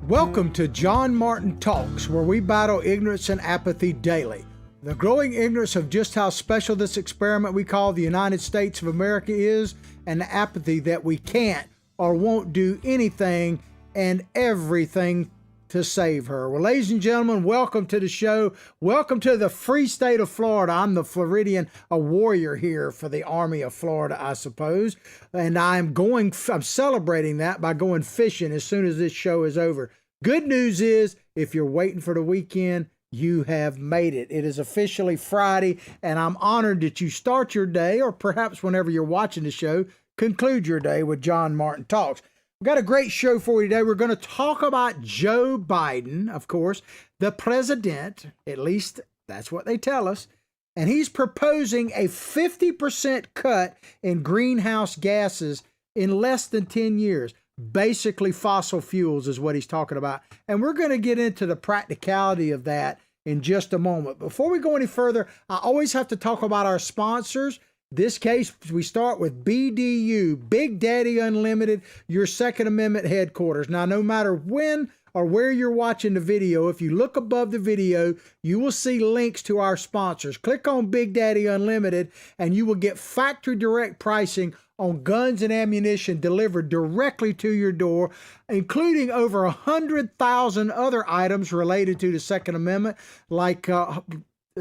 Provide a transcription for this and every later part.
Welcome to John Martin Talks, where we battle ignorance and apathy daily. The growing ignorance of just how special this experiment we call the United States of America is, and the apathy that we can't or won't do anything and everything to save her. Well, ladies and gentlemen, welcome to the show. Welcome to the free state of Florida. I'm the Floridian, a warrior here for the Army of Florida, I suppose. And I'm celebrating that by going fishing as soon as this show is over. Good news is, if you're waiting for the weekend, you have made it. It is officially Friday, and I'm honored that you start your day, or perhaps whenever you're watching the show, conclude your day with John Martin Talks. We've got a great show for you today. We're going to talk about Joe Biden, of course, the president, at least that's what they tell us, and he's proposing a 50% cut in greenhouse gases in less than 10 years. Basically, fossil fuels is what he's talking about. And we're going to get into the practicality of that in just a moment. Before we go any further, I always have to talk about our sponsors. This case, we start with BDU, Big Daddy Unlimited, your Second Amendment headquarters. Now, no matter when or where you're watching the video, if you look above the video, you will see links to our sponsors. Click on Big Daddy Unlimited, and you will get factory direct pricing on guns and ammunition delivered directly to your door, including over 100,000 other items related to the Second Amendment, like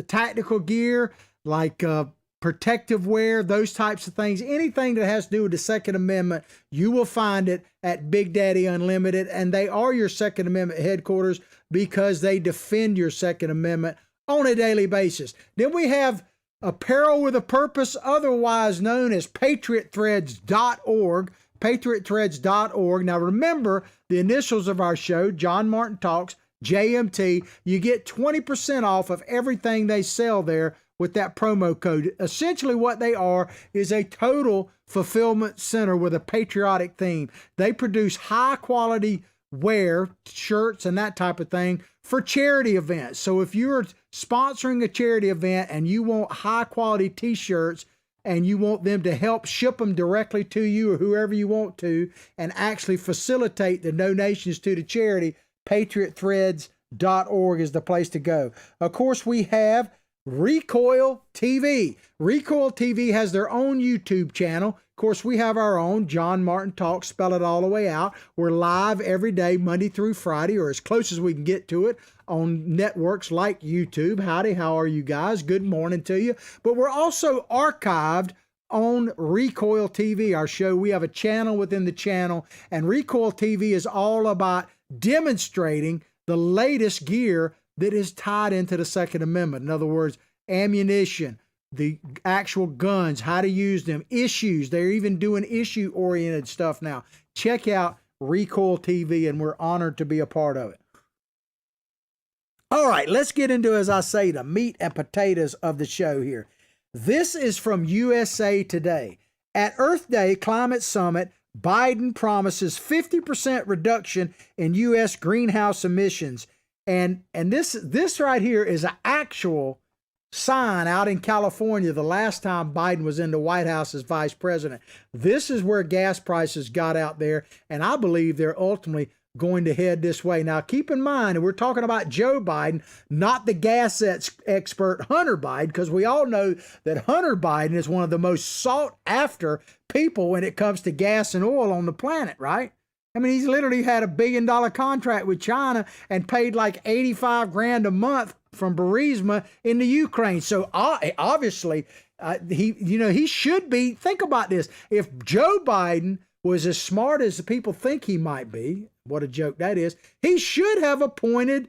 tactical gear, like protective wear, those types of things. Anything that has to do with the Second Amendment, you will find it at Big Daddy Unlimited, and they are your Second Amendment headquarters because they defend your Second Amendment on a daily basis. Then we have Apparel with a Purpose, otherwise known as patriotthreads.org, patriotthreads.org. Now remember the initials of our show, John Martin Talks, JMT. You get 20% off of everything they sell there with that promo code. Essentially what they are is a total fulfillment center with a patriotic theme. They produce high quality wear, shirts and that type of thing for charity events. So if you're sponsoring a charity event and you want high quality t-shirts and you want them to help ship them directly to you or whoever you want to, and actually facilitate the donations to the charity, patriotthreads.org is the place to go. Of course, we have Recoil TV. Recoil TV has their own YouTube channel. Of course, we have our own, John Martin Talks, spell it all the way out. We're live every day, Monday through Friday, or as close as we can get to it, on networks like YouTube. Howdy, how are you guys? Good morning to you. But we're also archived on Recoil TV, our show. We have a channel within the channel, and Recoil TV is all about demonstrating the latest gear that is tied into the Second Amendment. In other words, ammunition, the actual guns, how to use them, issues. They're even doing issue-oriented stuff now. Check out Recoil TV, and we're honored to be a part of it. All right, let's get into, as I say, the meat and potatoes of the show here. This is from USA Today. At Earth Day Climate Summit, Biden promises 50% reduction in U.S. greenhouse emissions. And this right here is an actual sign out in California the last time Biden was in the White House as vice president. This is where gas prices got out there, and I believe they're ultimately going to head this way. Now, keep in mind, and we're talking about Joe Biden, not the gas expert Hunter Biden, because we all know that Hunter Biden is one of the most sought after people when it comes to gas and oil on the planet, right? I mean, he's literally had $1 billion contract with China and paid like 85 grand a month from Burisma in the Ukraine. So obviously, he should be. Think about this. If Joe Biden was as smart as the people think he might be, what a joke that is, he should have appointed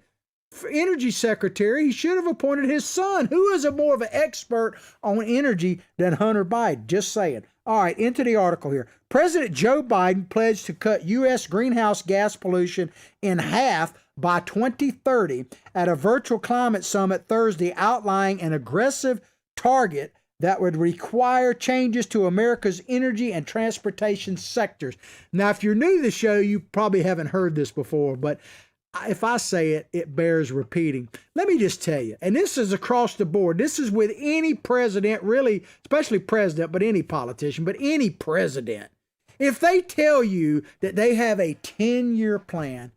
energy secretary. He should have appointed his son, who is more of an expert on energy than Hunter Biden. Just saying. All right, into the article here. President Joe Biden pledged to cut U.S. greenhouse gas pollution in half by 2030 at a virtual climate summit Thursday, outlining an aggressive target that would require changes to America's energy and transportation sectors. Now, if you're new to the show, you probably haven't heard this before, but if I say it, it bears repeating. Let me just tell you, and this is across the board. This is with any president, really, especially president, but any politician, but any president. If they tell you that they have a 10-year plan,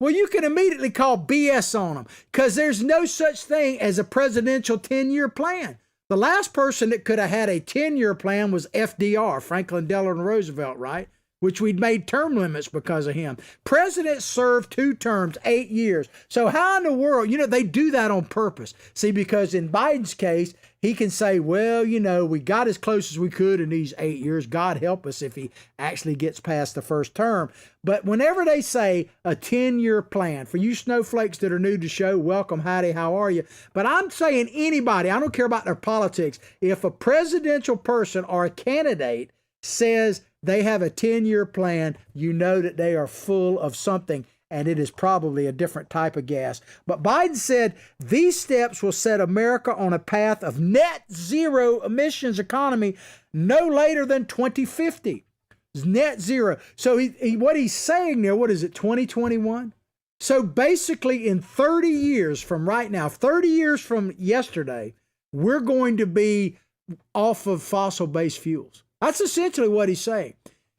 Well, you can immediately call BS on them because there's no such thing as a presidential 10-year plan. The last person that could have had a 10-year plan was FDR, Franklin Delano Roosevelt, right? Which we'd made term limits because of him. Presidents serve 2 terms, 8 years. So how in the world, they do that on purpose. See, because in Biden's case, he can say, well, we got as close as we could in these 8 years. God help us if he actually gets past the first term. But whenever they say a 10-year plan, for you snowflakes that are new to the show, welcome, howdy, how are you? But I'm saying anybody, I don't care about their politics, if a presidential person or a candidate says they have a 10-year plan, you know that they are full of something, and it is probably a different type of gas. But Biden said these steps will set America on a path of net zero emissions economy no later than 2050. Net zero. So what he's saying there, what is it, 2021? So basically in 30 years from right now, 30 years from yesterday, we're going to be off of fossil-based fuels. That's essentially what he's saying.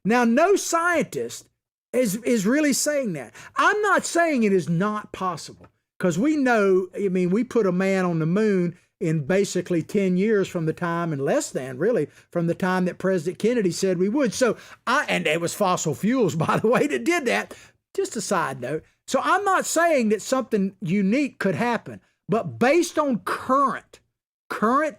Now, no scientist is really saying that. I'm not saying it is not possible because we know, we put a man on the moon in basically 10 years from the time, and less than really, from the time that President Kennedy said we would. So and it was fossil fuels, by the way, that did that. Just a side note. So I'm not saying that something unique could happen, but based on current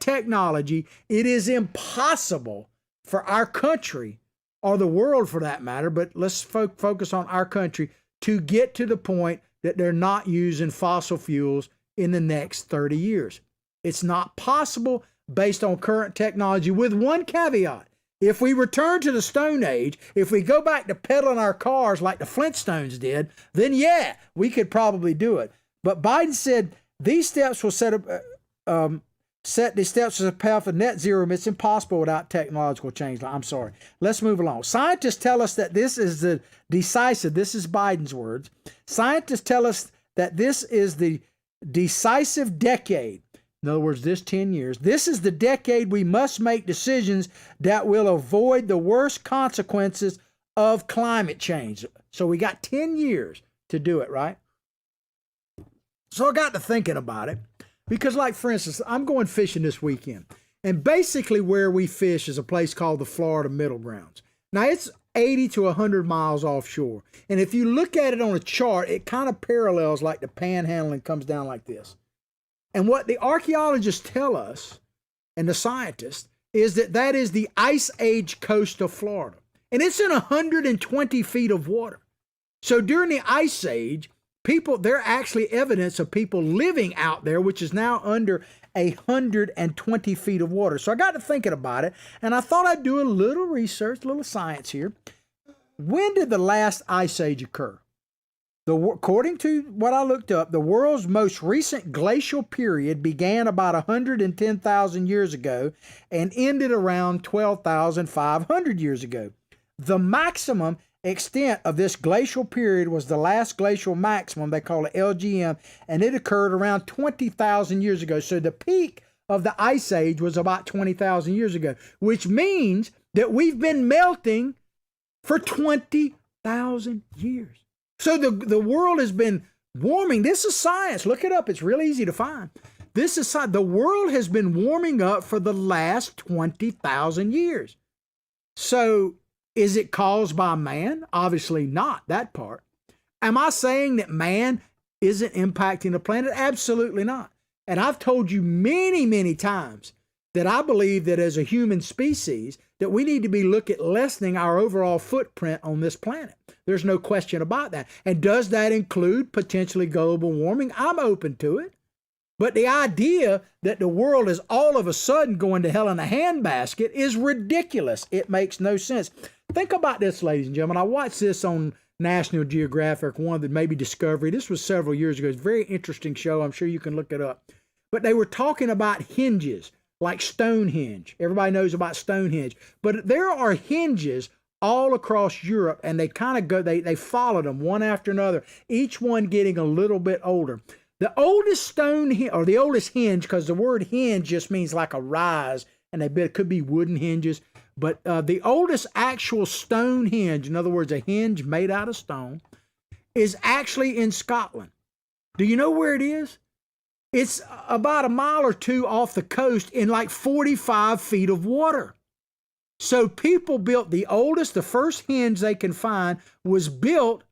technology, it is impossible for our country, or the world for that matter, but let's focus on our country, to get to the point that they're not using fossil fuels in the next 30 years. It's not possible based on current technology, with one caveat. If we return to the Stone Age, if we go back to pedaling our cars like the Flintstones did, then yeah, we could probably do it. But Biden said these steps will set the steps as a path of net zero. It's impossible without technological change. I'm sorry. Let's move along. Scientists tell us that this is this is Biden's words. Scientists tell us that this is the decisive decade. In other words, this 10 years. This is the decade we must make decisions that will avoid the worst consequences of climate change. So we got 10 years to do it, right? So I got to thinking about it. Because, like, for instance, I'm going fishing this weekend. And basically where we fish is a place called the Florida Middle Grounds. Now, it's 80 to 100 miles offshore. And if you look at it on a chart, it kind of parallels like the panhandle and comes down like this. And what the archaeologists tell us, and the scientists, is that is the Ice Age coast of Florida. And it's in 120 feet of water. So during the Ice Age, there are actually evidence of people living out there, which is now under 120 feet of water. So I got to thinking about it, and I thought I'd do a little research, a little science here. When did the last Ice Age occur? According to what I looked up, the world's most recent glacial period began about 110,000 years ago and ended around 12,500 years ago. The maximum extent of this glacial period was the last glacial maximum, they call it LGM, and it occurred around 20,000 years ago. So the peak of the Ice Age was about 20,000 years ago, which means that we've been melting for 20,000 years. So the world has been warming. This is science. Look it up. It's really easy to find. This is science. The world has been warming up for the last 20,000 years. So is it caused by man? Obviously not, that part. Am I saying that man isn't impacting the planet? Absolutely not. And I've told you many, many times that I believe that as a human species, that we need to be looking at lessening our overall footprint on this planet. There's no question about that. And does that include potentially global warming? I'm open to it. But the idea that the world is all of a sudden going to hell in a handbasket is ridiculous. It makes no sense. Think about this, ladies and gentlemen. I watched this on National Geographic, one that maybe Discovery. This was several years ago. It's a very interesting show. I'm sure you can look it up. But they were talking about hinges, like Stonehenge. Everybody knows about Stonehenge. But there are hinges all across Europe, and they kind of go, they follow them one after another, each one getting a little bit older. The oldest stone, or the oldest hinge, because the word hinge just means like a rise, and it could be wooden hinges, but the oldest actual stone hinge, in other words, a hinge made out of stone, is actually in Scotland. Do you know where it is? It's about a mile or two off the coast in like 45 feet of water. So people built the first henge they can find was built,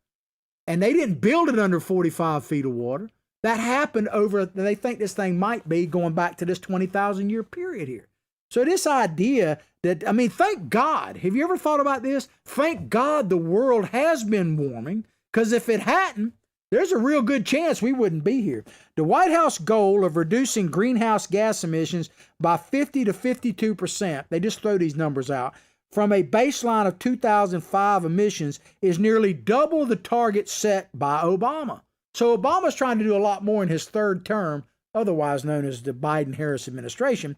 and they didn't build it under 45 feet of water. That happened they think this thing might be going back to this 20,000 year period here. So this idea that, thank God. Have you ever thought about this? Thank God the world has been warming, because if it hadn't, there's a real good chance we wouldn't be here. The White House goal of reducing greenhouse gas emissions by 50 to 52%, they just throw these numbers out, from a baseline of 2005 emissions is nearly double the target set by Obama. So Obama's trying to do a lot more in his third term, otherwise known as the Biden-Harris administration.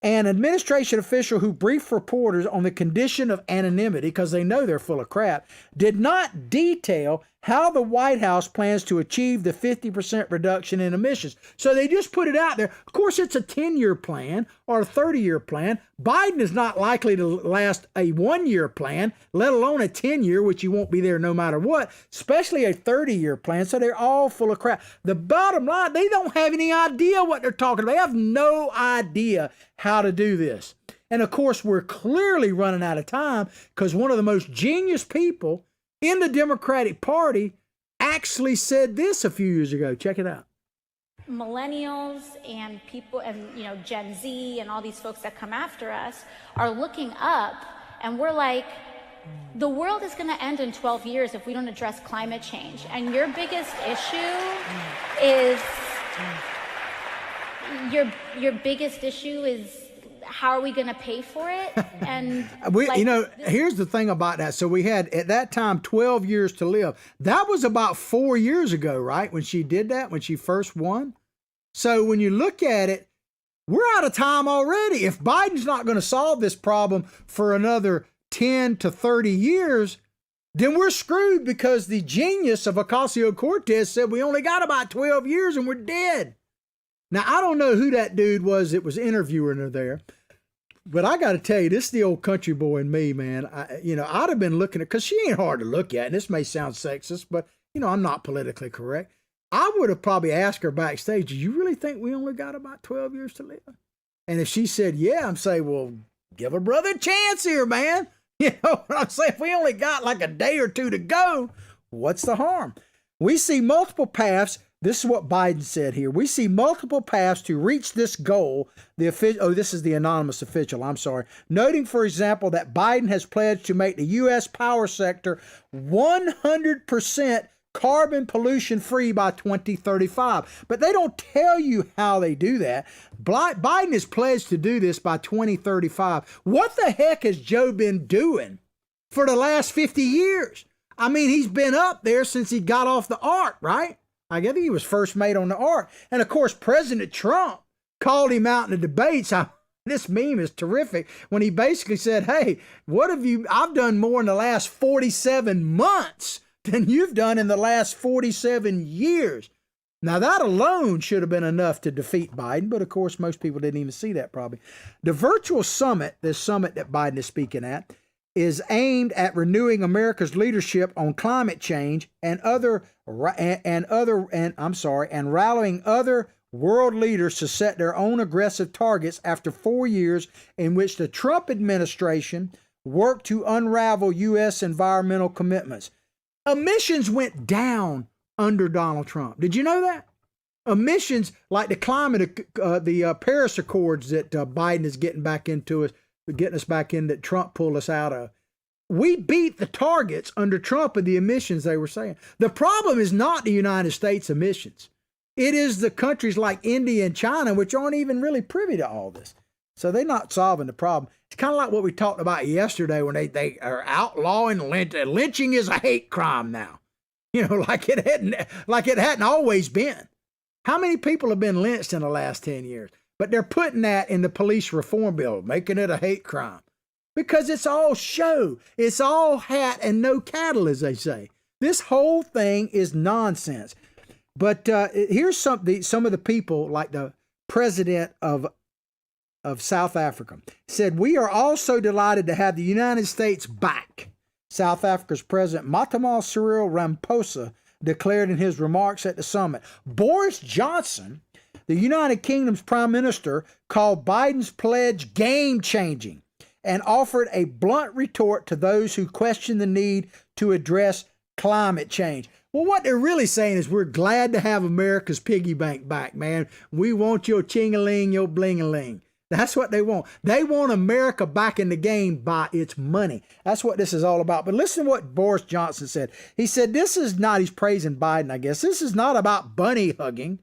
An administration official who briefed reporters on the condition of anonymity, because they know they're full of crap, did not detail how the White House plans to achieve the 50% reduction in emissions. So they just put it out there. Of course, it's a 10-year plan or a 30-year plan. Biden is not likely to last a 1-year plan, let alone a 10-year, which you won't be there no matter what, especially a 30-year plan. So they're all full of crap. The bottom line, they don't have any idea what they're talking about. They have no idea how to do this. And of course, we're clearly running out of time, because one of the most genius people in the Democratic Party actually said this a few years ago. Check it out. Millennials and people and, Gen Z and all these folks that come after us are looking up, and we're like, the world is going to end in 12 years if we don't address climate change. And your biggest issue is your biggest issue is, how are we going to pay for it? And here's the thing about that. So we had at that time 12 years to live. That was about 4 years ago, right? When she did that, when she first won. So when you look at it, we're out of time already. If Biden's not going to solve this problem for another 10 to 30 years, then we're screwed, because the genius of Ocasio-Cortez said we only got about 12 years and we're dead. Now, I don't know who that dude was that was interviewing her there, but I got to tell you, this is the old country boy in me, man. I'd have been looking at, because she ain't hard to look at, and this may sound sexist, but, I'm not politically correct. I would have probably asked her backstage, do you really think we only got about 12 years to live? And if she said, yeah, I'm saying, well, give a brother a chance here, man. You know what I'm saying? If we only got like a day or two to go, what's the harm? We see multiple paths. This is what Biden said here. We see multiple paths to reach this goal. This is the anonymous official, I'm sorry. Noting, for example, that Biden has pledged to make the U.S. power sector 100% carbon pollution free by 2035. But they don't tell you how they do that. Biden is pledged to do this by 2035. What the heck has Joe been doing for the last 50 years? He's been up there since he got off the ark, right? I think he was first mate on the ark. And of course, President Trump called him out in the debates. This meme is terrific, when he basically said, hey, I've done more in the last 47 months than you've done in the last 47 years. Now, that alone should have been enough to defeat Biden, but of course, most people didn't even see that probably. The virtual summit, this summit that Biden is speaking at, is aimed at renewing America's leadership on climate change and rallying other world leaders to set their own aggressive targets after 4 years in which the Trump administration worked to unravel U.S. environmental commitments. Emissions went down under Donald Trump. Did you know that? Emissions, like the Paris Accords that Biden is getting us back in, that Trump pulled us out of. We beat the targets under Trump of the emissions they were saying. The problem is not the United States emissions. It is the countries like India and China, which aren't even really privy to all this. So they're not solving the problem. It's kind of like what we talked about yesterday when they are outlawing lynching. Lynching is a hate crime now. Like it hadn't always been. How many people have been lynched in the last 10 years? But they're putting that in the police reform bill, making it a hate crime. Because it's all show. It's all hat and no cattle, as they say. This whole thing is nonsense. But here's some of the people, like the president of South Africa, said, we are also delighted to have the United States back. South Africa's President Matamala Cyril Ramaphosa declared in his remarks at the summit. Boris Johnson, the United Kingdom's Prime Minister, called Biden's pledge game-changing and offered a blunt retort to those who question the need to address climate change. Well, what they're really saying is we're glad to have America's piggy bank back, man. We want your ching-a-ling, your bling-a-ling. That's what they want. They want America back in the game by its money. That's what this is all about. But listen to what Boris Johnson said. He said, this is not, he's praising Biden, I guess. This is not about bunny hugging.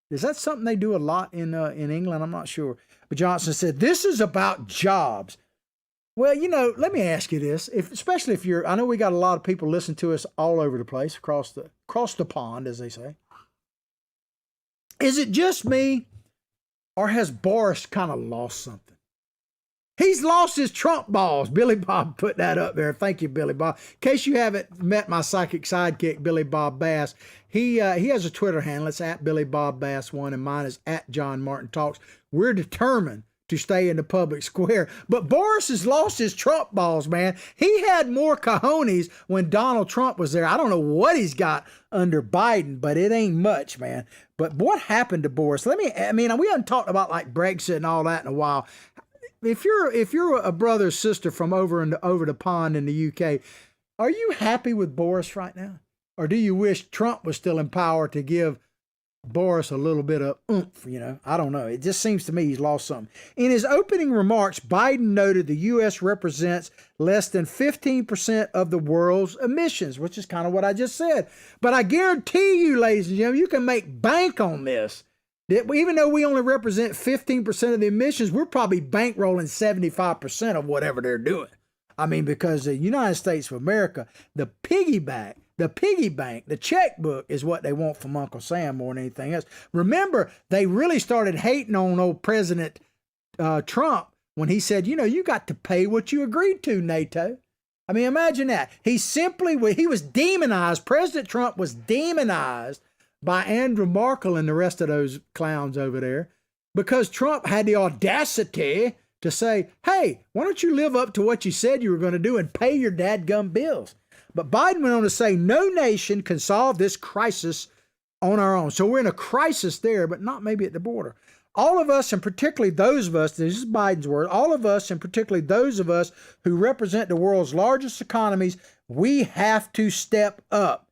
Is that something they do a lot in England? I'm not sure. But Johnson said, this is about jobs. Well, you know, let me ask you this, especially if you're, I know we got a lot of people listen to us all over the place, across the pond, as they say. Is it just me, or has Boris kind of lost something? He's lost his Trump balls. Billy Bob put that up there. Thank you, Billy Bob. In case you haven't met my psychic sidekick, Billy Bob Bass, he has a Twitter handle. It's at Billy Bob Bass 1, and mine is at John Martin Talks. We're determined to stay in the public square. But Boris has lost his Trump balls, man. He had more cojones when Donald Trump was there. I don't know what he's got under Biden, but it ain't much, man. But what happened to Boris? We haven't talked about like Brexit and all that in a while. If you're a brother or sister from over the pond in the UK, are you happy with Boris right now? Or do you wish Trump was still in power to give Boris a little bit of oomph, you know? I don't know. It just seems to me he's lost something. In his opening remarks, Biden noted the U.S. represents less than 15% of the world's emissions, which is kind of what I just said. But I guarantee you, ladies and gentlemen, you can make bank on this. That even though we only represent 15% of the emissions, we're probably bankrolling 75% of whatever they're doing. I mean, because the United States of America, the piggy bank, the checkbook is what they want from Uncle Sam more than anything else. Remember, they really started hating on old President Trump when he said, you know, you got to pay what you agreed to, NATO. I mean, imagine that. He was demonized. President Trump was demonized by Andrew Markle and the rest of those clowns over there because Trump had the audacity to say, hey, why don't you live up to what you said you were going to do and pay your dadgum bills? But Biden went on to say, no nation can solve this crisis on our own. So we're in a crisis there, but not maybe at the border. All of us, and particularly those of us, this is Biden's word, all of us, and particularly those of us who represent the world's largest economies, we have to step up.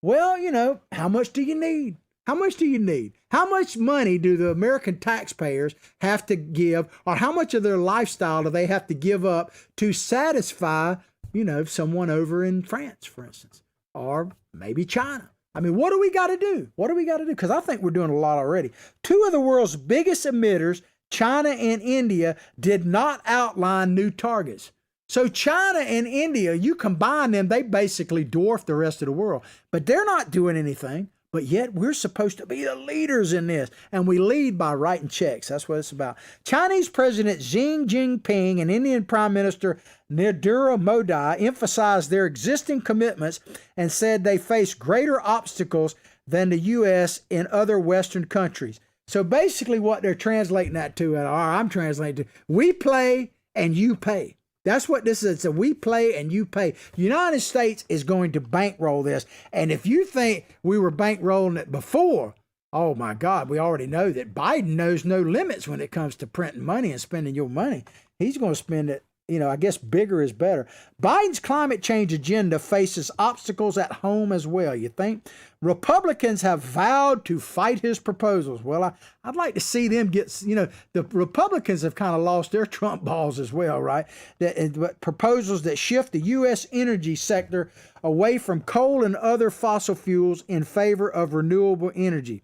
Well, you know, how much do you need? How much do you need? How much money do the American taxpayers have to give, or how much of their lifestyle do they have to give up to satisfy, you know, someone over in France, for instance, or maybe China? I mean, what do we got to do? What do we got to do? Because I think we're doing a lot already. Two of the world's biggest emitters, China and India, did not outline new targets. So China and India, you combine them, they basically dwarf the rest of the world. But they're not doing anything. But yet we're supposed to be the leaders in this. And we lead by writing checks. That's what it's about. Chinese President Xi Jinping and Indian Prime Minister Narendra Modi emphasized their existing commitments and said they face greater obstacles than the U.S. in other Western countries. So basically what they're translating that to, or I'm translating to, we play and you pay. That's what this is. So we play and you pay. The United States is going to bankroll this. And if you think we were bankrolling it before, oh my God, we already know that Biden knows no limits when it comes to printing money and spending your money. He's going to spend it, you know, I guess bigger is better. Biden's climate change agenda faces obstacles at home as well, you think? Republicans have vowed to fight his proposals. Well, I'd like to see them get, you know, the Republicans have kind of lost their Trump balls as well, right? But proposals that shift the U.S. energy sector away from coal and other fossil fuels in favor of renewable energy.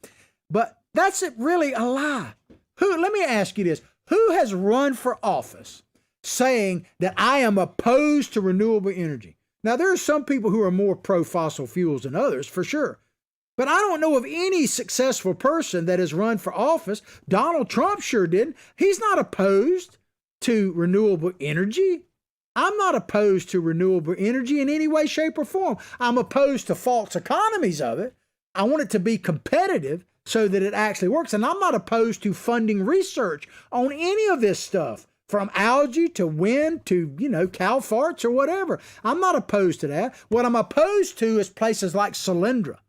But that's really a lie. Let me ask you this. Who has run for office saying that I am opposed to renewable energy? Now, there are some people who are more pro-fossil fuels than others, for sure. But I don't know of any successful person that has run for office. Donald Trump sure didn't. He's not opposed to renewable energy. I'm not opposed to renewable energy in any way, shape, or form. I'm opposed to false economies of it. I want it to be competitive so that it actually works. And I'm not opposed to funding research on any of this stuff from algae to wind to, cow farts or whatever. I'm not opposed to that. What I'm opposed to is places like Solyndra,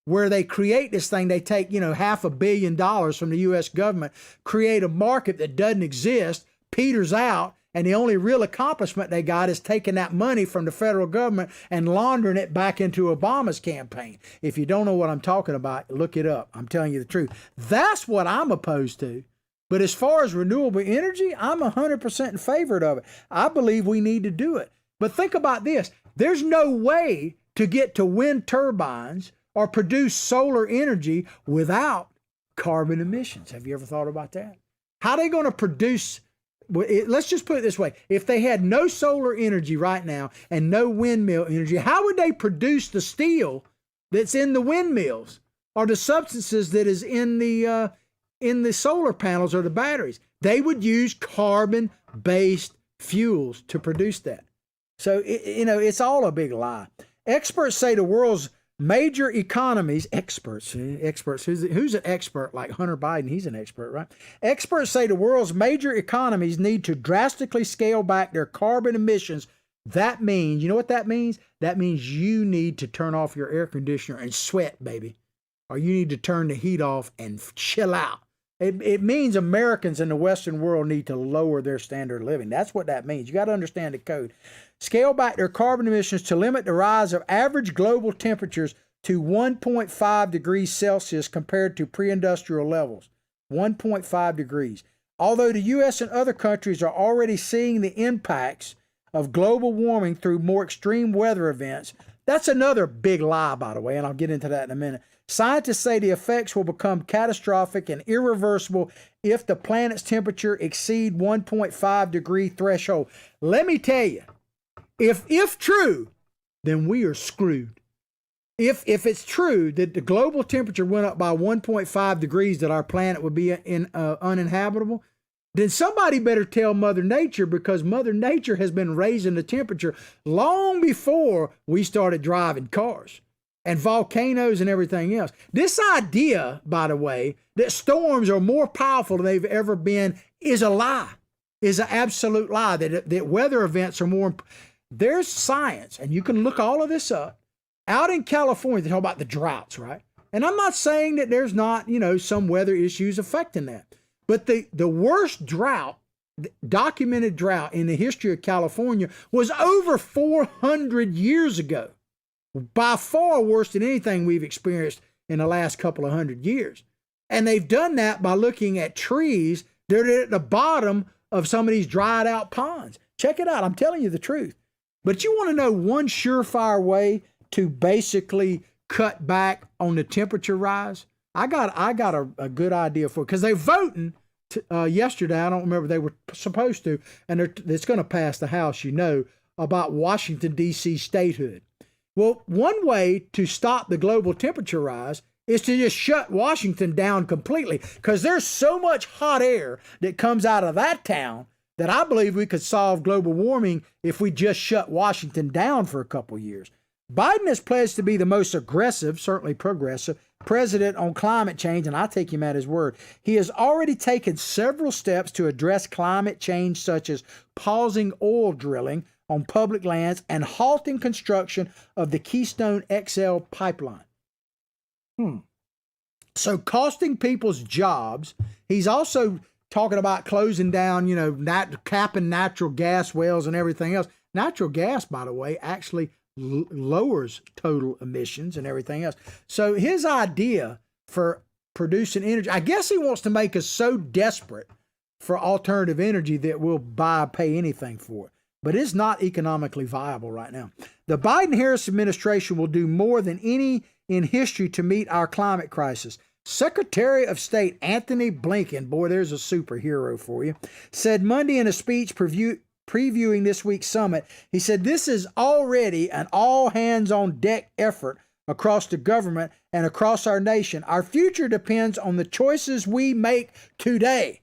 where they create this thing. They take, $500 million from the U.S. government, create a market that doesn't exist, peters out, and the only real accomplishment they got is taking that money from the federal government and laundering it back into Obama's campaign. If you don't know what I'm talking about, look it up. I'm telling you the truth. That's what I'm opposed to. But as far as renewable energy, I'm 100% in favor of it. I believe we need to do it. But think about this. There's no way to get to wind turbines or produce solar energy without carbon emissions. Have you ever thought about that? How are they going to produce? Let's just put it this way. If they had no solar energy right now and no windmill energy, how would they produce the steel that's in the windmills or the substances that is in the solar panels or the batteries? They would use carbon-based fuels to produce that. So, it's all a big lie. Experts say the world's major economies, experts, who's an expert like Hunter Biden? He's an expert, right? Experts say the world's major economies need to drastically scale back their carbon emissions. That means, you know what that means? That means you need to turn off your air conditioner and sweat, baby. Or you need to turn the heat off and chill out. It means Americans in the Western world need to lower their standard of living. That's what that means. You got to understand the code. Scale back their carbon emissions to limit the rise of average global temperatures to 1.5 degrees Celsius compared to pre-industrial levels. 1.5 degrees. Although the U.S. and other countries are already seeing the impacts of global warming through more extreme weather events, that's another big lie, by the way, and I'll get into that in a minute. Scientists say the effects will become catastrophic and irreversible if the planet's temperature exceed 1.5 degree threshold. Let me tell you, if true, then we are screwed. If it's true that the global temperature went up by 1.5 degrees, that our planet would be uninhabitable, then somebody better tell Mother Nature, because Mother Nature has been raising the temperature long before we started driving cars and volcanoes and everything else. This idea, by the way, that storms are more powerful than they've ever been is a lie, is an absolute lie, that weather events are more. There's science, and you can look all of this up. Out in California, they talk about the droughts, right? And I'm not saying that there's not, some weather issues affecting that. But the worst drought, documented drought in the history of California was over 400 years ago. By far worse than anything we've experienced in the last couple of 100 years. And they've done that by looking at trees that are at the bottom of some of these dried out ponds. Check it out. I'm telling you the truth. But you want to know one surefire way to basically cut back on the temperature rise? I got a good idea for it, because they're voting yesterday. I don't remember, they were supposed to, and it's going to pass the House, about Washington, D.C. statehood. Well, one way to stop the global temperature rise is to just shut Washington down completely, because there's so much hot air that comes out of that town that I believe we could solve global warming if we just shut Washington down for a couple years. Biden has pledged to be the most aggressive, certainly progressive, president on climate change, and I take him at his word. He has already taken several steps to address climate change, such as pausing oil drilling on public lands and halting construction of the Keystone XL pipeline. So costing people's jobs. He's also talking about closing down, capping natural gas wells and everything else. Natural gas, by the way, actually lowers total emissions and everything else. So his idea for producing energy, I guess he wants to make us so desperate for alternative energy that we'll pay anything for it. But it's not economically viable right now. The Biden-Harris administration will do more than any in history to meet our climate crisis. Secretary of State Anthony Blinken, boy, there's a superhero for you, said Monday in a speech previewing this week's summit, he said, "This is already an all-hands-on-deck effort across the government and across our nation. Our future depends on the choices we make today."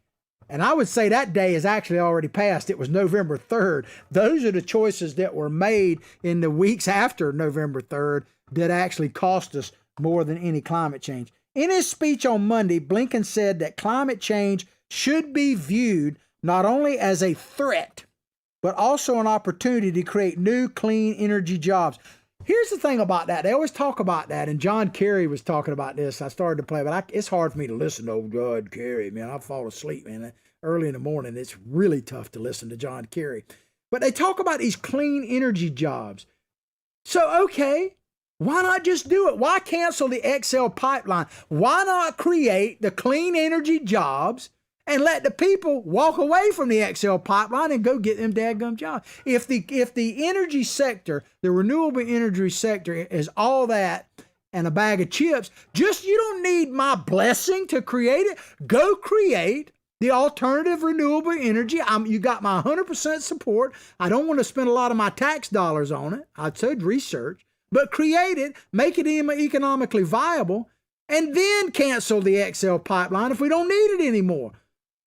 And I would say that day is actually already passed. It was November 3rd. Those are the choices that were made in the weeks after November 3rd that actually cost us more than any climate change. In his speech on Monday, Blinken said that climate change should be viewed not only as a threat, but also an opportunity to create new clean energy jobs. Here's the thing about that. They always talk about that, and John Kerry was talking about this. I started to play, but it's hard for me to listen to old John Kerry, man. I fall asleep, man. Early in the morning, it's really tough to listen to John Kerry. But they talk about these clean energy jobs. So, okay, why not just do it? Why cancel the XL pipeline? Why not create the clean energy jobs and let the people walk away from the XL pipeline and go get them dadgum jobs? If the energy sector, the renewable energy sector is all that and a bag of chips, you don't need my blessing to create it. Go create the alternative renewable energy. You got my 100% support. I don't want to spend a lot of my tax dollars on it. I said research, but create it, make it economically viable, and then cancel the XL pipeline if we don't need it anymore.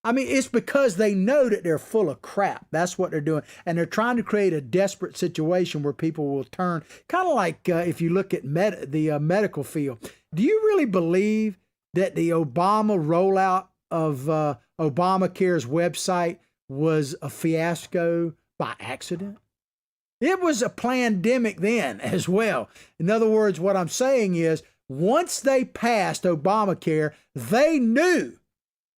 I mean, it's because they know that they're full of crap. That's what they're doing. And they're trying to create a desperate situation where people will turn, kind of like if you look at the medical field. Do you really believe that the Obama rollout of Obamacare's website was a fiasco by accident? It was a pandemic then as well. In other words, what I'm saying is, once they passed Obamacare, they knew,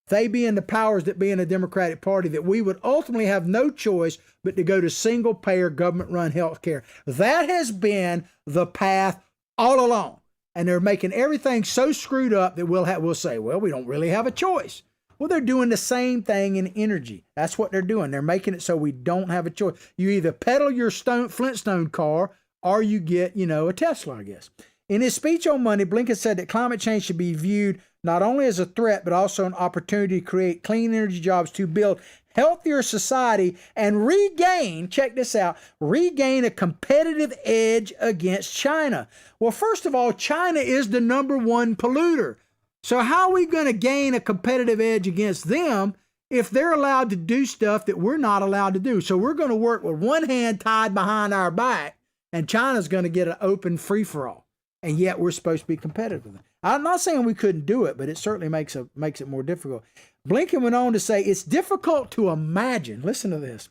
they being the powers that be in the Democratic Party, that we would ultimately have no choice but to go to single-payer government-run health care. That has been the path all along. And they're making everything so screwed up that we'll say, well, we don't really have a choice. Well, they're doing the same thing in energy. That's what they're doing. They're making it so we don't have a choice. You either pedal your Flintstone car or you get, a Tesla, I guess. In his speech on Monday, Blinken said that climate change should be viewed not only as a threat, but also an opportunity to create clean energy jobs to build healthier society and check this out, regain a competitive edge against China. Well, first of all, China is the #1 polluter. So how are we going to gain a competitive edge against them if they're allowed to do stuff that we're not allowed to do? So we're going to work with one hand tied behind our back, and China's going to get an open free-for-all. And yet we're supposed to be competitive with them. I'm not saying we couldn't do it, but it certainly makes it more difficult. Blinken went on to say, it's difficult to imagine, listen to this,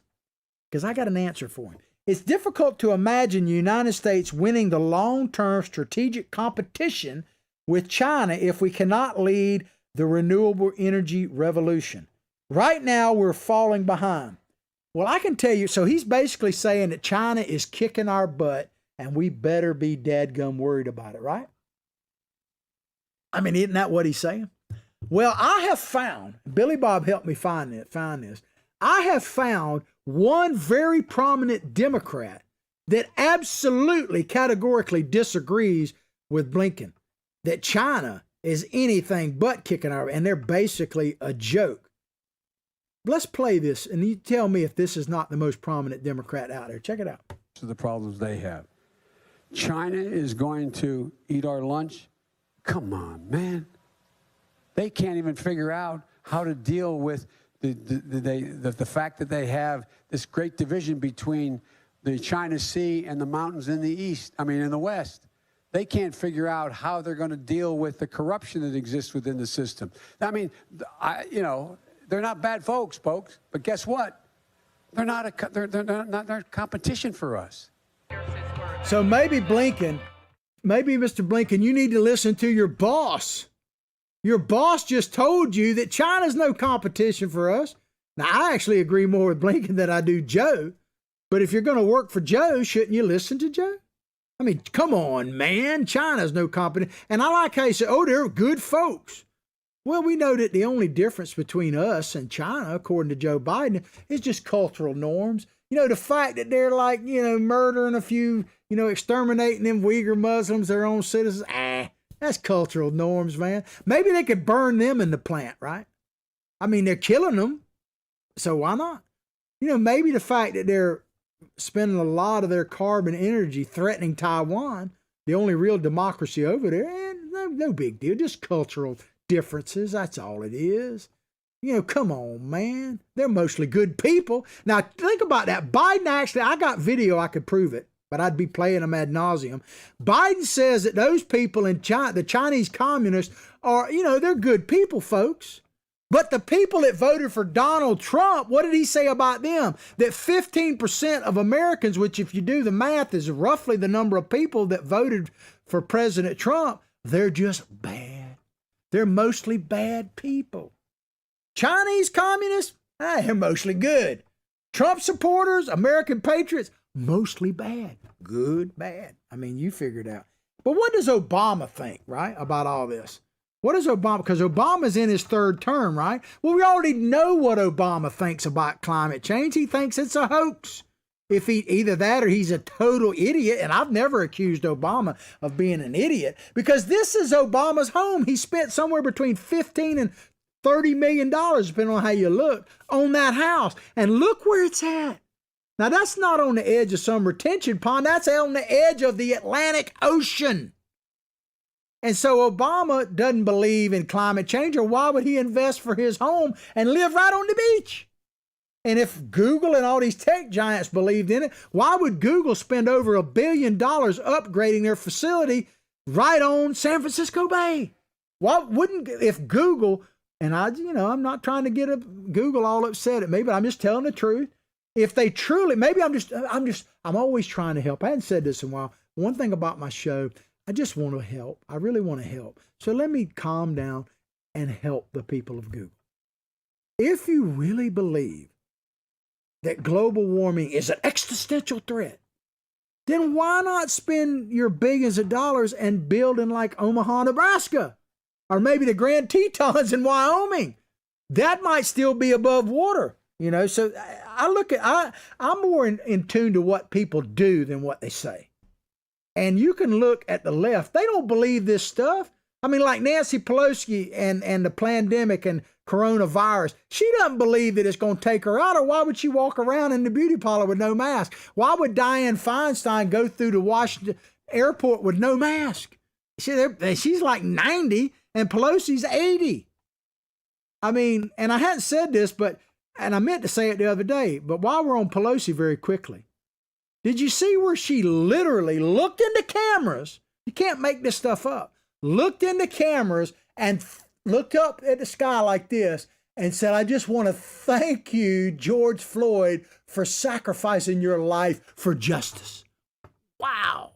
because I got an answer for him. It's difficult to imagine the United States winning the long-term strategic competition with China if we cannot lead the renewable energy revolution. Right now, we're falling behind. Well, I can tell you, so he's basically saying that China is kicking our butt and we better be dadgum worried about it, right? I mean, isn't that what he's saying? Well, I have found, Billy Bob helped me find this. I have found one very prominent Democrat that absolutely categorically disagrees with Blinken, that China is anything but kicking our, and they're basically a joke. Let's play this, and you tell me if this is not the most prominent Democrat out there. Check it out. To the problems they have. China is going to eat our lunch? Come on, man. They can't even figure out how to deal with the fact that they have this great division between the China Sea and the mountains in the west. They can't figure out how they're going to deal with the corruption that exists within the system. I mean, they're not bad folks, but guess what? They're not competition for us. So maybe Mr. Blinken, you need to listen to your boss. Your boss just told you that China's no competition for us. Now, I actually agree more with Blinken than I do Joe. But if you're going to work for Joe, shouldn't you listen to Joe? I mean, come on, man. China's no competition. And I like how you say, they're good folks. Well, we know that the only difference between us and China, according to Joe Biden, is just cultural norms. The fact that they're like, murdering a few, exterminating them Uyghur Muslims, their own citizens, that's cultural norms, man. Maybe they could burn them in the plant, right? I mean, they're killing them, so why not? Maybe the fact that they're spending a lot of their carbon energy threatening Taiwan, the only real democracy over there, no big deal, just cultural differences, that's all it is. Come on, man. They're mostly good people. Now, think about that. Biden actually, I got video, I could prove it, but I'd be playing them ad nauseum. Biden says that those people in China, the Chinese communists, are, they're good people, folks. But the people that voted for Donald Trump, what did he say about them? That 15% of Americans, which if you do the math is roughly the number of people that voted for President Trump, they're just bad. They're mostly bad people. Chinese communists, they're mostly good. Trump supporters, American patriots, mostly bad. Good, bad. I mean, you figure it out. But what does Obama think, right, about all this? What is Obama? Because Obama's in his third term, right? Well, we already know what Obama thinks about climate change. He thinks it's a hoax. If he either that or he's a total idiot, and I've never accused Obama of being an idiot, because this is Obama's home. He spent somewhere between $15 and $30 million, depending on how you look, on that house. And look where it's at. Now, that's not on the edge of some retention pond. That's on the edge of the Atlantic Ocean. And so Obama doesn't believe in climate change, or why would he invest for his home and live right on the beach? And if Google and all these tech giants believed in it, why would Google spend over $1 billion upgrading their facility right on San Francisco Bay? Why wouldn't, if Google, and I'm not trying to get Google all upset at me, but I'm just telling the truth. If they truly, maybe I'm always trying to help. I hadn't said this in a while. One thing about my show, I just want to help. I really want to help. So let me calm down and help the people of Google. If you really believe that global warming is an existential threat, then why not spend your billions of dollars and build in like Omaha, Nebraska, or maybe the Grand Tetons in Wyoming? That might still be above water, So I'm more in tune to what people do than what they say. And you can look at the left. They don't believe this stuff. I mean, like Nancy Pelosi and the pandemic and coronavirus, she doesn't believe that it's going to take her out, or why would she walk around in the beauty parlor with no mask? Why would Dianne Feinstein go through the Washington airport with no mask? She's like 90 and Pelosi's 80. I mean, and I hadn't said this, and I meant to say it the other day, but while we're on Pelosi very quickly, did you see where she literally looked into cameras? You can't make this stuff up. Looked into cameras and looked up at the sky like this and said, "I just want to thank you, George Floyd, for sacrificing your life for justice." Wow.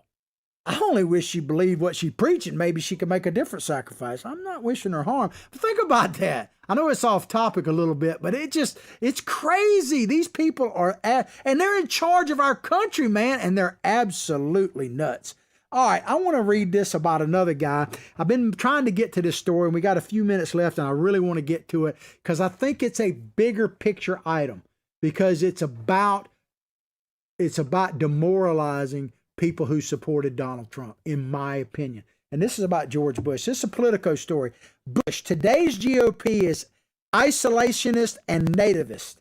I only wish she believed what she preached, and maybe she could make a different sacrifice. I'm not wishing her harm. But think about that. I know it's off topic a little bit, but it's crazy. These people and they're in charge of our country, man, and they're absolutely nuts. All right, I want to read this about another guy. I've been trying to get to this story, and we got a few minutes left, and I really want to get to it because I think it's a bigger picture item, because it's about demoralizing people who supported Donald Trump, in my opinion. And this is about George Bush. This is a Politico story. Bush, today's GOP is isolationist and nativist.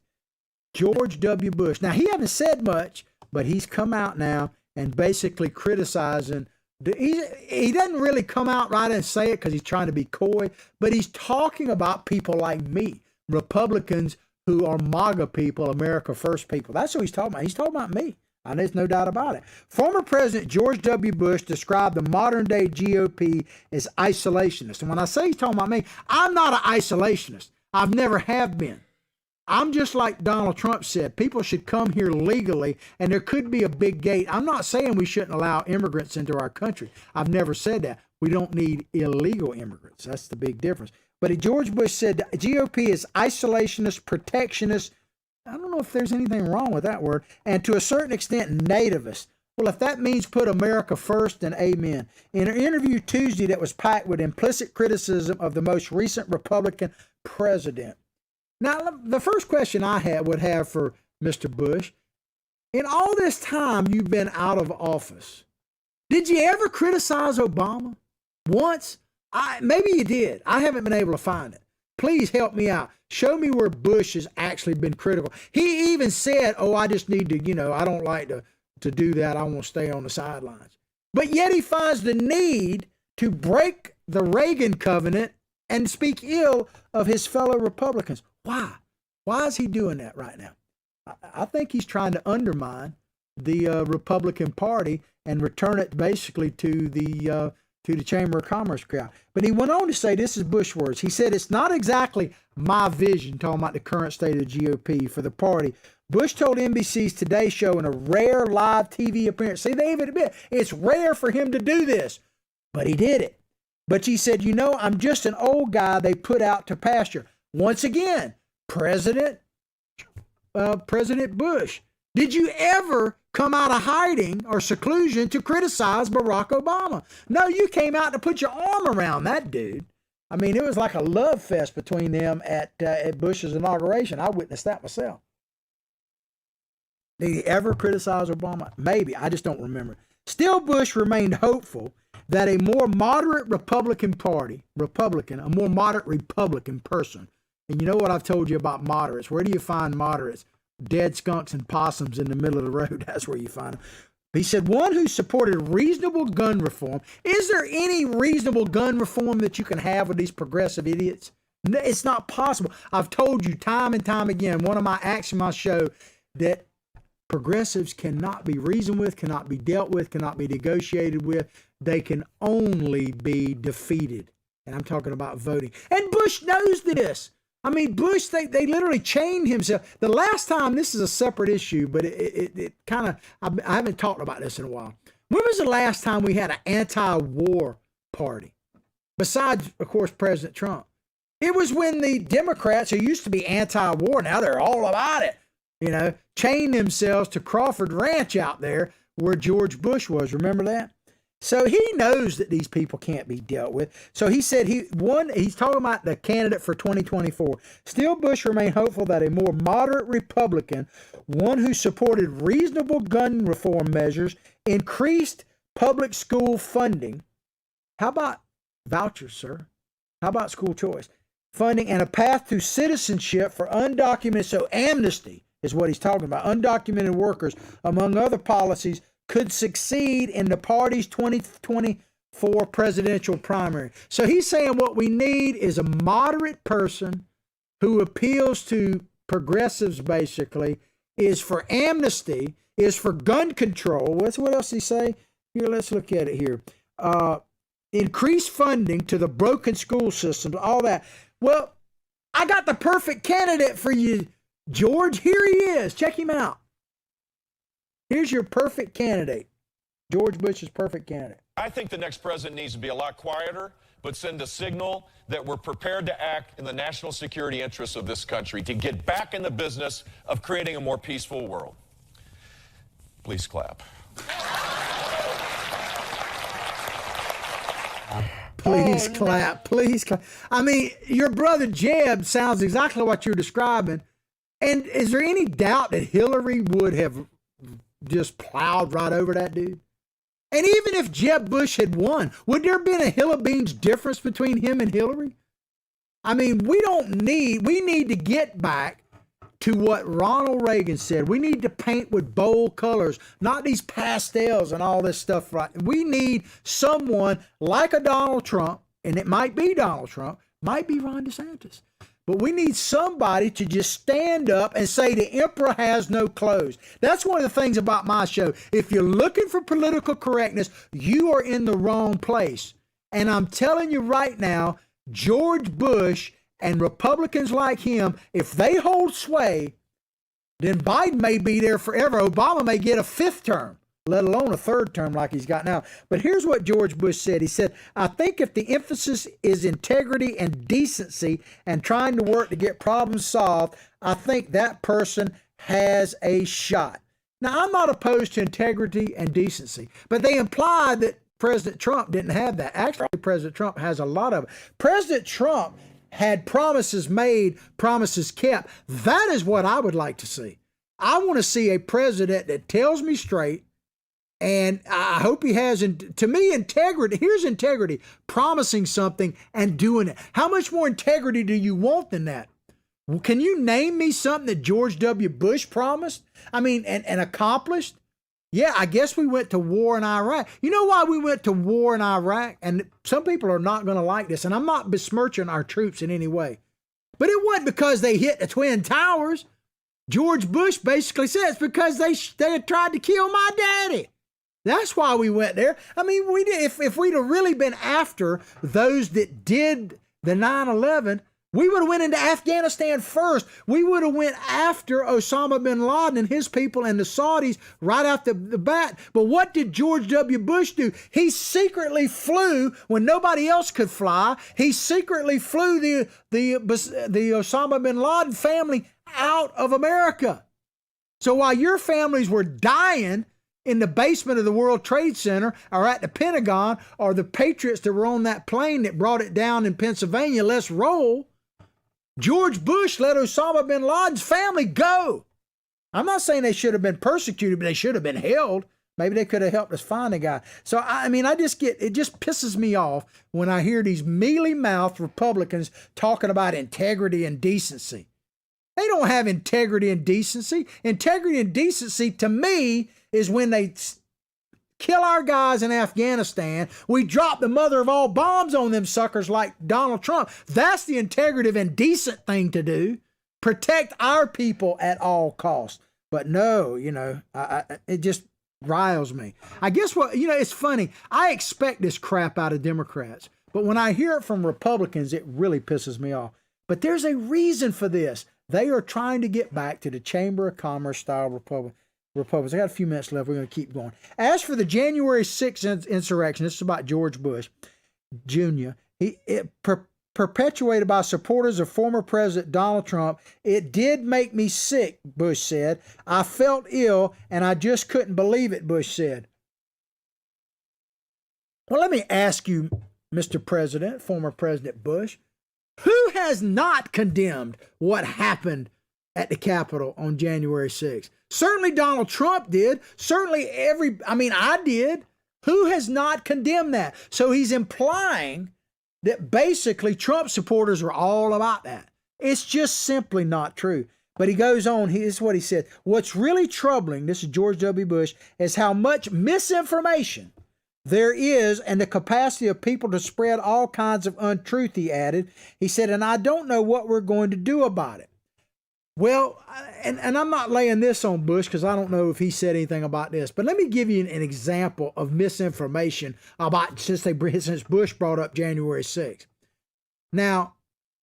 George W. Bush. Now, he hasn't said much, but he's come out now and basically criticizing. He doesn't really come out right and say it because he's trying to be coy, but he's talking about people like me, Republicans who are MAGA people, America First people. That's what he's talking about. He's talking about me. And there's no doubt about it. Former President George W. Bush described the modern-day GOP as isolationist. And when I say he's talking about me, I'm not an isolationist. I've never have been. I'm just like Donald Trump said. People should come here legally, and there could be a big gate. I'm not saying we shouldn't allow immigrants into our country. I've never said that. We don't need illegal immigrants. That's the big difference. But George Bush said the GOP is isolationist, protectionist. I don't know if there's anything wrong with that word. And to a certain extent, nativist. Well, if that means put America first, then amen. In an interview Tuesday that was packed with implicit criticism of the most recent Republican president. Now, the first question I would have for Mr. Bush, in all this time you've been out of office, did you ever criticize Obama? Once? Maybe you did. I haven't been able to find it. Please help me out. Show me where Bush has actually been critical. He even said, I just need to, I don't like to do that. I want to stay on the sidelines. But yet he finds the need to break the Reagan covenant and speak ill of his fellow Republicans. Why? Why is he doing that right now? I think he's trying to undermine the Republican Party and return it basically to to the Chamber of Commerce crowd. But he went on to say, this is Bush words. He said, it's not exactly my vision, talking about the current state of the GOP for the party. Bush told NBC's Today Show in a rare live TV appearance. See, they even admit it's rare for him to do this, but he did it. But he said, I'm just an old guy they put out to pasture. Once again, President Bush, did you ever come out of hiding or seclusion to criticize Barack Obama? No, you came out to put your arm around that dude. I mean, it was like a love fest between them at Bush's inauguration. I witnessed that myself. Did he ever criticize Obama? Maybe. I just don't remember. Still, Bush remained hopeful that a more moderate Republican person, and you know what I've told you about moderates. Where do you find moderates? Dead skunks and possums in the middle of the road. That's where you find them. He said, one who supported reasonable gun reform. Is there any reasonable gun reform that you can have with these progressive idiots? No, it's not possible. I've told you time and time again, one of my acts in my show, that progressives cannot be reasoned with, cannot be dealt with, cannot be negotiated with. They can only be defeated. And I'm talking about voting. And Bush knows this. I mean, Bush, they literally chained himself. The last time, this is a separate issue, but it kind of, I haven't talked about this in a while. When was the last time we had an anti-war party? Besides, of course, President Trump. It was when the Democrats, who used to be anti-war, now they're all about it, chained themselves to Crawford Ranch out there where George Bush was. Remember that? So he knows that these people can't be dealt with. So he said he's talking about the candidate for 2024. Still, Bush remained hopeful that a more moderate Republican, one who supported reasonable gun reform measures, increased public school funding. How about vouchers, sir? How about school choice? Funding and a path to citizenship for undocumented, so amnesty is what he's talking about, undocumented workers, among other policies, could succeed in the party's 2024 presidential primary. So he's saying what we need is a moderate person who appeals to progressives, basically, is for amnesty, is for gun control. What else did he say? Here, let's look at it here. Increase funding to the broken school systems, all that. Well, I got the perfect candidate for you, George. Here he is. Check him out. Here's your perfect candidate. George Bush's perfect candidate. I think the next president needs to be a lot quieter, but send a signal that we're prepared to act in the national security interests of this country to get back in the business of creating a more peaceful world. Please clap. Please clap. Please clap. I mean, your brother Jeb sounds exactly what you're describing. And is there any doubt that Hillary would have just plowed right over that dude? And even if Jeb Bush had won, would there have been a hill of beans difference between him and Hillary? I mean, we need to get back to what Ronald Reagan said. We need to paint with bold colors, not these pastels and all this stuff. Right? We need someone like a Donald Trump, and it might be Donald Trump, might be Ron DeSantis. But we need somebody to just stand up and say the emperor has no clothes. That's one of the things about my show. If you're looking for political correctness, you are in the wrong place. And I'm telling you right now, George Bush and Republicans like him, if they hold sway, then Biden may be there forever. Obama may get a 5th term, let alone a 3rd term like he's got now. But here's what George Bush said. He said, I think if the emphasis is integrity and decency and trying to work to get problems solved, I think that person has a shot. Now, I'm not opposed to integrity and decency, but they imply that President Trump didn't have that. Actually, President Trump has a lot of it. President Trump had promises made, promises kept. That is what I would like to see. I want to see a president that tells me straight, and I hope he has, to me, integrity. Here's integrity, promising something and doing it. How much more integrity do you want than that? Well, can you name me something that George W. Bush promised? I mean, and accomplished? Yeah, I guess we went to war in Iraq. You know why we went to war in Iraq? And some people are not going to like this, and I'm not besmirching our troops in any way. But it wasn't because they hit the Twin Towers. George Bush basically said it's because they had tried to kill my daddy. That's why we went there. I mean, we did, if we'd have really been after those that did the 9/11, we would have went into Afghanistan first. We would have went after Osama bin Laden and his people and the Saudis right off the bat. But what did George W. Bush do? He secretly flew when nobody else could fly. He secretly flew the Osama bin Laden family out of America. So while your families were dying in the basement of the World Trade Center or at the Pentagon, or the patriots that were on that plane that brought it down in Pennsylvania, let's roll, George Bush let Osama bin Laden's family go. I'm not saying they should have been persecuted, but they should have been held. Maybe they could have helped us find a guy. So, I mean, it just pisses me off when I hear these mealy-mouthed Republicans talking about integrity and decency. They don't have integrity and decency. Integrity and decency, to me, is when they kill our guys in Afghanistan. We drop the mother of all bombs on them suckers like Donald Trump. That's the integrative and decent thing to do. Protect our people at all costs. But no, it just riles me. I guess it's funny. I expect this crap out of Democrats. But when I hear it from Republicans, it really pisses me off. But there's a reason for this. They are trying to get back to the Chamber of Commerce style Republicans. I got a few minutes left. We're going to keep going. As for the January 6th insurrection, this is about George Bush Jr. Perpetuated by supporters of former President Donald Trump. It did make me sick, Bush said. I felt ill and I just couldn't believe it, Bush said. Well, let me ask you, Mr. President, former President Bush, who has not condemned what happened at the Capitol on January 6th? Certainly Donald Trump did. Certainly I did. Who has not condemned that? So he's implying that basically Trump supporters are all about that. It's just simply not true. But he goes on, this is what he said. What's really troubling, this is George W. Bush, is how much misinformation there is and the capacity of people to spread all kinds of untruth, he added. He said, and I don't know what we're going to do about it. Well, and I'm not laying this on Bush because I don't know if he said anything about this, but let me give you an example of misinformation about since Bush brought up January 6th. Now,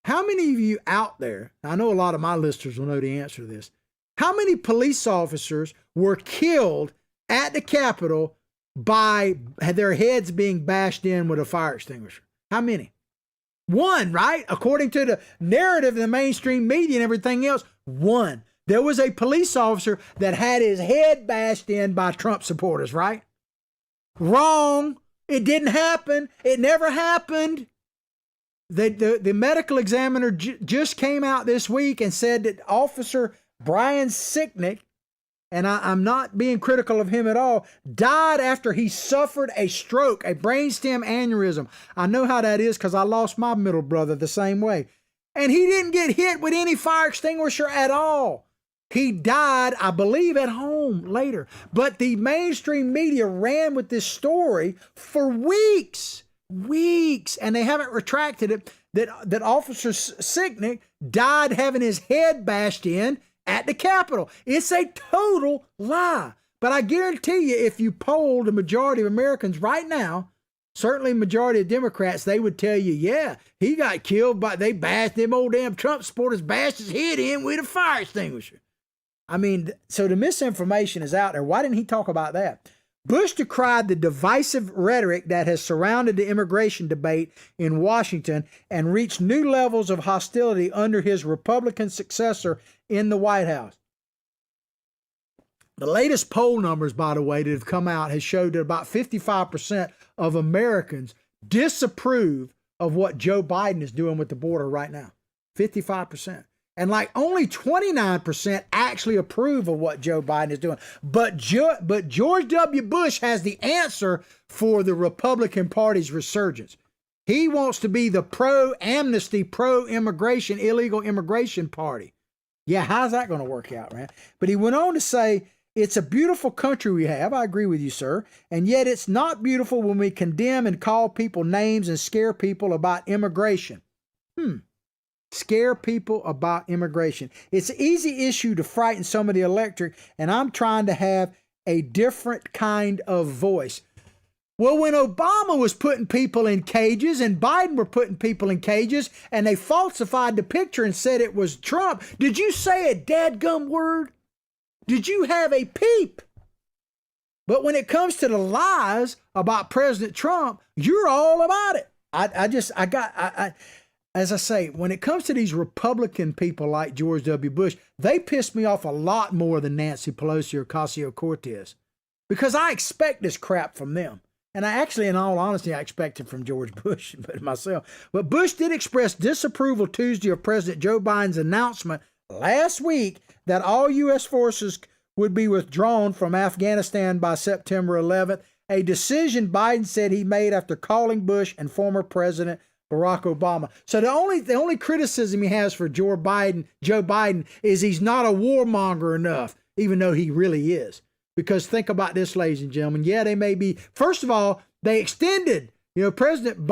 how many of you out there, I know a lot of my listeners will know the answer to this, how many police officers were killed at the Capitol by their heads being bashed in with a fire extinguisher? How many? One, right? According to the narrative in the mainstream media and everything else, one. There was a police officer that had his head bashed in by Trump supporters, right? Wrong. It didn't happen. It never happened. The medical examiner just came out this week and said that Officer Brian Sicknick, and I'm not being critical of him at all, died after he suffered a stroke, a brainstem aneurysm. I know how that is because I lost my middle brother the same way. And he didn't get hit with any fire extinguisher at all. He died, I believe, at home later. But the mainstream media ran with this story for weeks, and they haven't retracted it, that Officer Sicknick died having his head bashed in at the Capitol. It's a total lie. But I guarantee you, if you polled the majority of Americans right now, certainly majority of Democrats, they would tell you, yeah, he got killed by, they bashed them old damn Trump supporters, bashed his head in with a fire extinguisher. I mean, so the misinformation is out there. Why didn't he talk about that? Bush decried the divisive rhetoric that has surrounded the immigration debate in Washington and reached new levels of hostility under his Republican successor in the White House. The latest poll numbers, by the way, that have come out has showed that about 55% of Americans disapprove of what Joe Biden is doing with the border right now. 55%. And like only 29% actually approve of what Joe Biden is doing. But George W. Bush has the answer for the Republican Party's resurgence. He wants to be the pro-amnesty, pro-immigration, illegal immigration party. Yeah, how's that going to work out, man? But he went on to say, it's a beautiful country we have. I agree with you, sir. And yet it's not beautiful when we condemn and call people names and scare people about immigration. Scare people about immigration. It's an easy issue to frighten some of the electorate, and I'm trying to have a different kind of voice. Well, when Obama was putting people in cages and Biden were putting people in cages and they falsified the picture and said it was Trump, did you say a dadgum word? Did you have a peep? But when it comes to the lies about President Trump, you're all about it. As I say, when it comes to these Republican people like George W. Bush, they piss me off a lot more than Nancy Pelosi or Ocasio-Cortez, because I expect this crap from them. And I actually, in all honesty, I expect it from George Bush but myself. But Bush did express disapproval Tuesday of President Joe Biden's announcement last week that all U.S. forces would be withdrawn from Afghanistan by September 11th, a decision Biden said he made after calling Bush and former President Barack Obama. So the only criticism he has for Joe Biden is he's not a warmonger enough, even though he really is. Because think about this, ladies and gentlemen. Yeah, they may be. First of all, they extended. President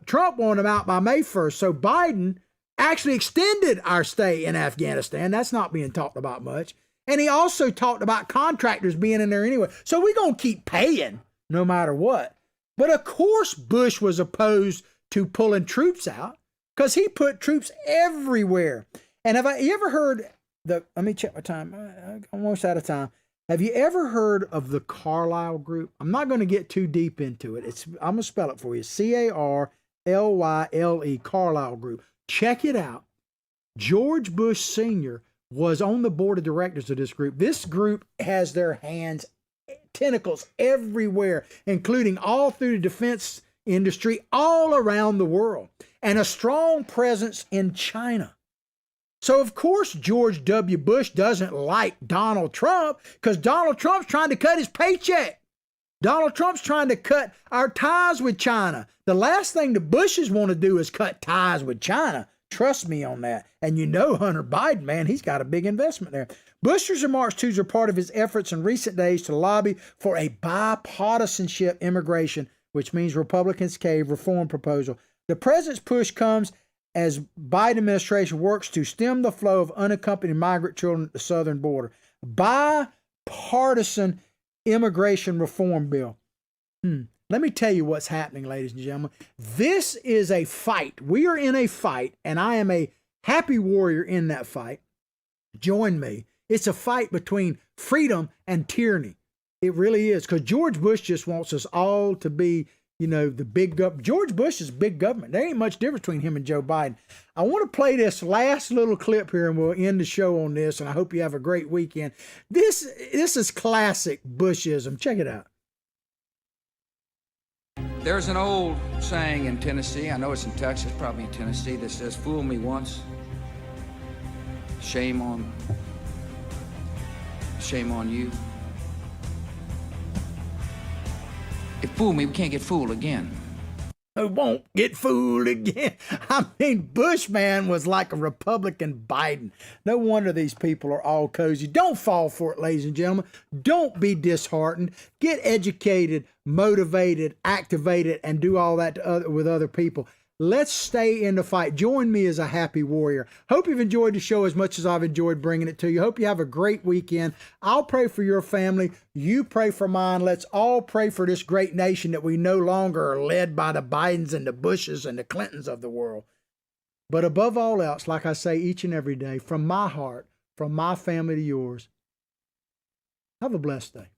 Trump wanted them out by May 1st. So Biden actually extended our stay in Afghanistan. That's not being talked about much. And he also talked about contractors being in there anyway. So we're going to keep paying no matter what. But of course, Bush was opposed to pulling troops out because he put troops everywhere. And you ever heard let me check my time. I'm almost out of time. Have you ever heard of the Carlyle Group? I'm not going to get too deep into it. I'm going to spell it for you. Carlyle, Carlyle Group. Check it out. George Bush Sr. was on the board of directors of this group. This group has their tentacles everywhere, including all through the defense industry all around the world, and a strong presence in China. So, of course, George W. Bush doesn't like Donald Trump because Donald Trump's trying to cut his paycheck. Donald Trump's trying to cut our ties with China. The last thing the Bushes want to do is cut ties with China. Trust me on that. And Hunter Biden, man, he's got a big investment there. Bush's remarks, Tuesday, are part of his efforts in recent days to lobby for a bipartisanship immigration, which means Republicans cave reform proposal. The president's push comes as Biden administration works to stem the flow of unaccompanied migrant children at the southern border. Bipartisan immigration reform bill. Let me tell you what's happening, ladies and gentlemen. This is a fight. We are in a fight, and I am a happy warrior in that fight. Join me. It's a fight between freedom and tyranny. It really is, because George Bush just wants us all to be, the big government. George Bush is big government. There ain't much difference between him and Joe Biden. I want to play this last little clip here, and we'll end the show on this, and I hope you have a great weekend. This is classic Bushism. Check it out. There's an old saying in Tennessee, I know it's in Texas, probably in Tennessee, that says, fool me once, shame on you. If fool me, we can't get fooled again. I won't get fooled again. I mean, Bush, man, was like a Republican Biden. No wonder these people are all cozy. Don't fall for it, ladies and gentlemen. Don't be disheartened. Get educated, motivated, activated, and do all that with other people. Let's stay in the fight. Join me as a happy warrior. Hope you've enjoyed the show as much as I've enjoyed bringing it to you. Hope you have a great weekend. I'll pray for your family. You pray for mine. Let's all pray for this great nation that we no longer are led by the Bidens and the Bushes and the Clintons of the world. But above all else, like I say each and every day, from my heart, from my family to yours, have a blessed day.